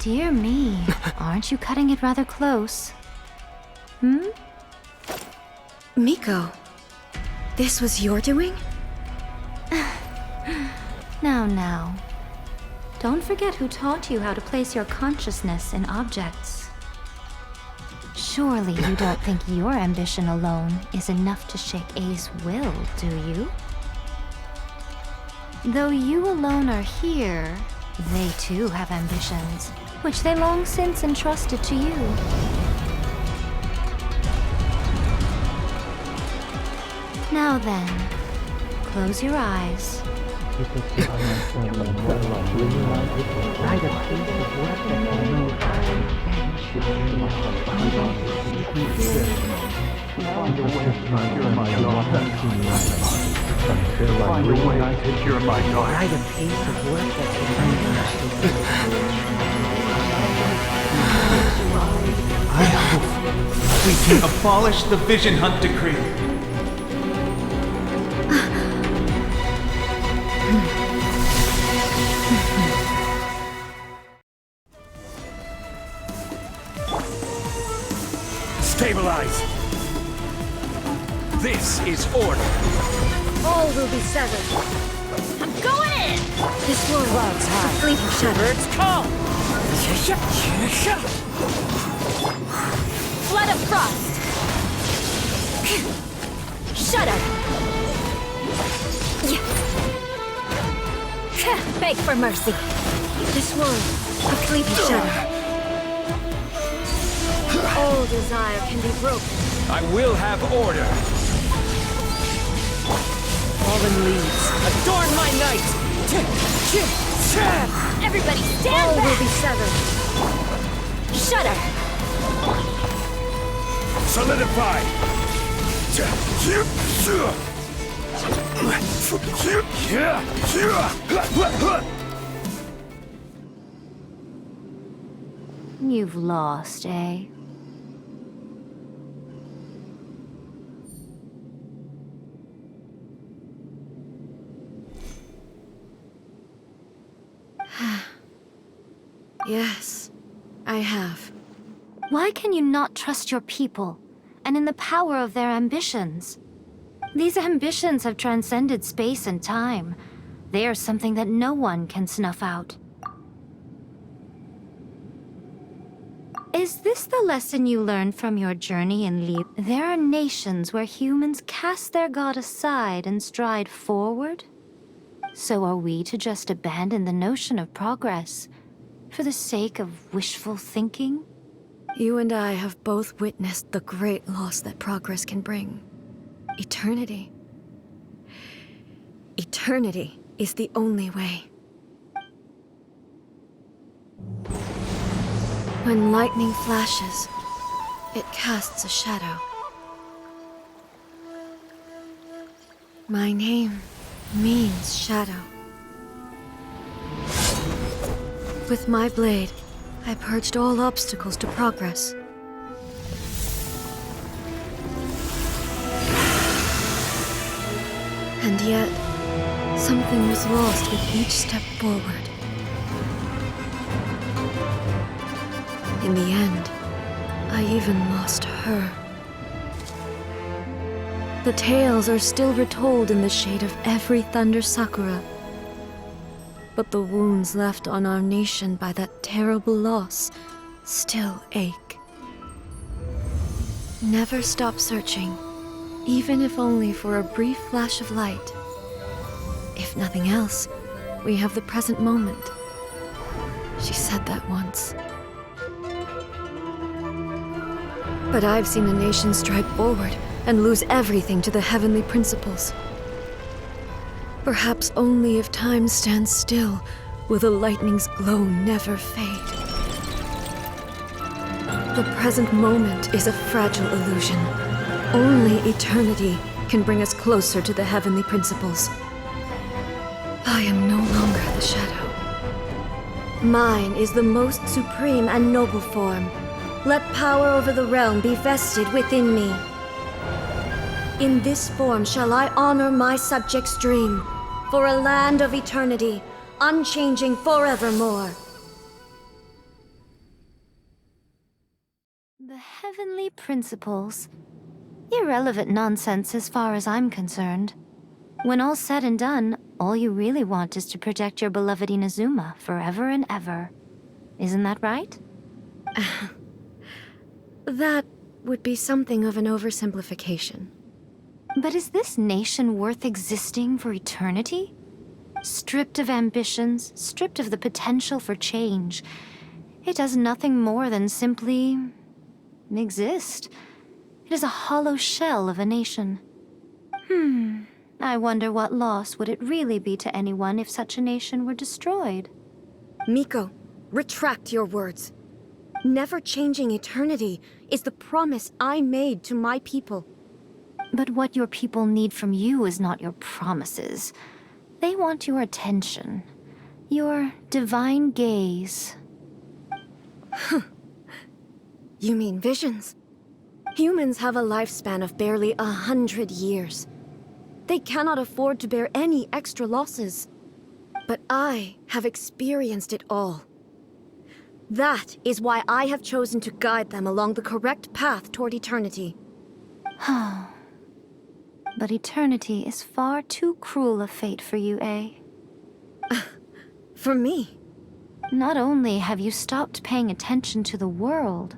Dear me, aren't you cutting it rather close? Hmm? Miko, this was your doing? Now. Don't forget who taught you how to place your consciousness in objects. Surely you don't think your ambition alone is enough to shake A's will, do you? Though you alone are here, they too have ambitions, which they long since entrusted to you. Now then, close your eyes. I hope we can abolish the Vision Hunt Decree. Stabilize! This is order! All will be severed. I'm going in! This war clouds high. A fleeting shadow. Birds call! Flood of frost! Shudder! Beg for mercy! This war, a fleeting shadow. All desire can be broken. I will have order! Fallen leaves, adorn my night! Everybody stand All back! will be severed. Shudder! Solidify! You've lost, eh? Yes, I have. Why can you not trust your people, and in the power of their ambitions? These ambitions have transcended space and time. They are something that no one can snuff out. Is this the lesson you learned from your journey in Lib? There are nations where humans cast their god aside and stride forward? So are we to just abandon the notion of progress for the sake of wishful thinking? You and I have both witnessed the great loss that progress can bring. Eternity. Eternity is the only way. When lightning flashes, it casts a shadow. My name means shadow. With my blade, I purged all obstacles to progress. And yet, something was lost with each step forward. In the end, I even lost her. The tales are still retold in the shade of every Thunder Sakura. But the wounds left on our nation by that terrible loss still ache. Never stop searching, even if only for a brief flash of light. If nothing else, we have the present moment. She said that once. But I've seen a nation stride forward and lose everything to the heavenly principles. Perhaps only if time stands still will the lightning's glow never fade. The present moment is a fragile illusion. Only eternity can bring us closer to the heavenly principles. I am no longer the shadow. Mine is the most supreme and noble form. Let power over the realm be vested within me. In this form shall I honor my subjects' dream, for a land of eternity, unchanging forevermore. heavenly principles. Irrelevant nonsense as far as I'm concerned. When all's said and done, all you really want is to protect your beloved Inazuma forever and ever. Isn't that right? That would be something of an oversimplification. But is this nation worth existing for eternity? Stripped of ambitions, stripped of the potential for change, it does nothing more than simply exist. It is a hollow shell of a nation. I wonder what loss would it really be to anyone if such a nation were destroyed? Miko, retract your words. Never changing eternity is the promise I made to my people. But what your people need from you is not your promises. They want your attention. Your divine gaze. You mean visions? Humans have a lifespan of barely 100 years. They cannot afford to bear any extra losses. But I have experienced it all. That is why I have chosen to guide them along the correct path toward eternity. But eternity is far too cruel a fate for you, eh? For me? Not only have you stopped paying attention to the world,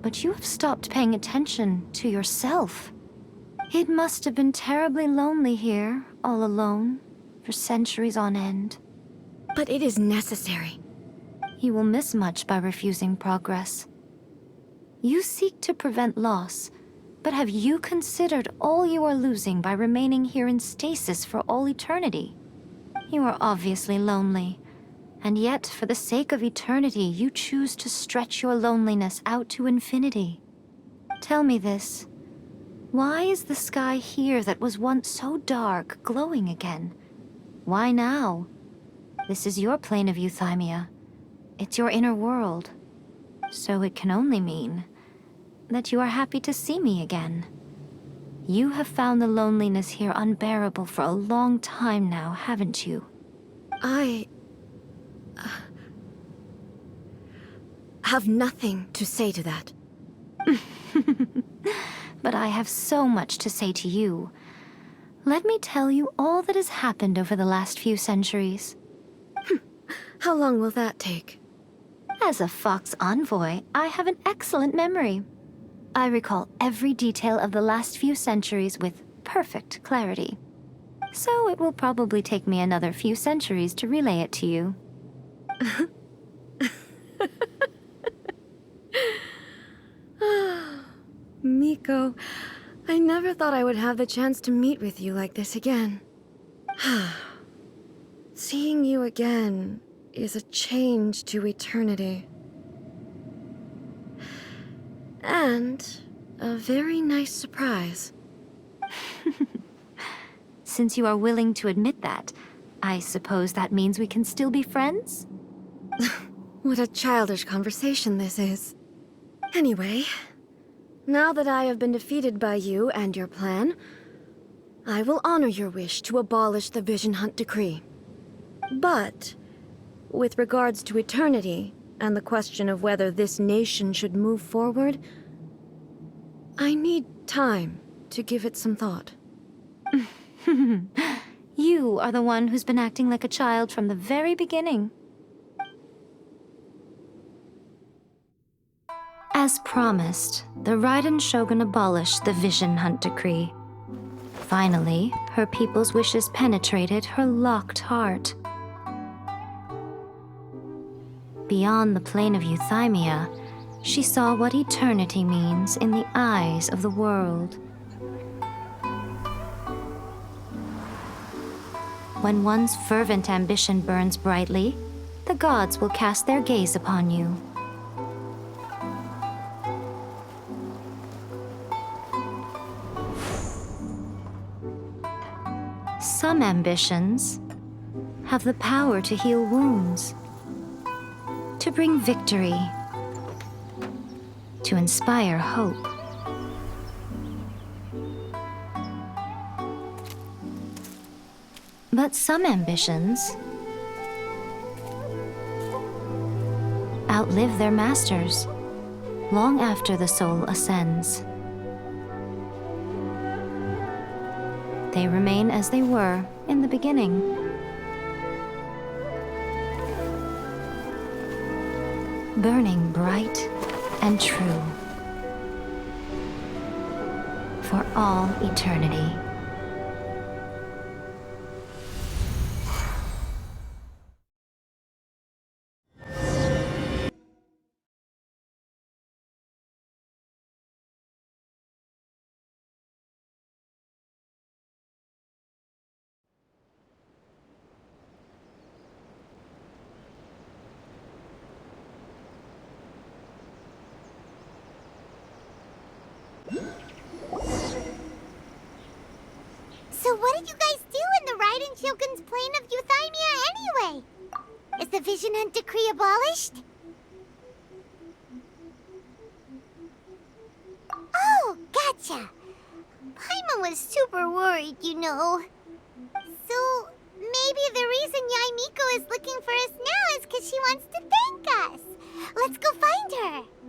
but you have stopped paying attention to yourself. It must have been terribly lonely here, all alone, for centuries on end. But it is necessary. You will miss much by refusing progress. You seek to prevent loss, but have you considered all you are losing by remaining here in stasis for all eternity? You are obviously lonely, and yet for the sake of eternity, you choose to stretch your loneliness out to infinity. Tell me this. Why is the sky here that was once so dark glowing again? Why now? This is your plane of euthymia. It's your inner world. So it can only mean that you are happy to see me again. You have found the loneliness here unbearable for a long time now, haven't you? I have nothing to say to that. But I have so much to say to you. Let me tell you all that has happened over the last few centuries. How long will that take? As a Fox envoy, I have an excellent memory. I recall every detail of the last few centuries with perfect clarity. So it will probably take me another few centuries to relay it to you. Miko, I never thought I would have the chance to meet with you like this again. Seeing you again is a change to eternity. And a very nice surprise. Since you are willing to admit that, I suppose that means we can still be friends? What a childish conversation this is. Anyway, now that I have been defeated by you and your plan, I will honor your wish to abolish the Vision Hunt Decree. But, with regards to eternity, and the question of whether this nation should move forward, I need time to give it some thought. You are the one who's been acting like a child from the very beginning. As promised, the Raiden Shogun abolished the Vision Hunt Decree. Finally, her people's wishes penetrated her locked heart. Beyond the plane of euthymia, she saw what eternity means in the eyes of the world. When one's fervent ambition burns brightly, the gods will cast their gaze upon you. Some ambitions have the power to heal wounds, to bring victory, to inspire hope. But some ambitions outlive their masters, long after the soul ascends. They remain as they were in the beginning. Burning bright and true for all eternity. So what did you guys do in the Raiden Shogun's plane of Euthymia anyway? Is the Vision Hunt decree abolished? Oh, gotcha. Paimon was super worried, you know. So maybe the reason Yae Miko is looking for us now is because she wants to thank us. Let's go find her.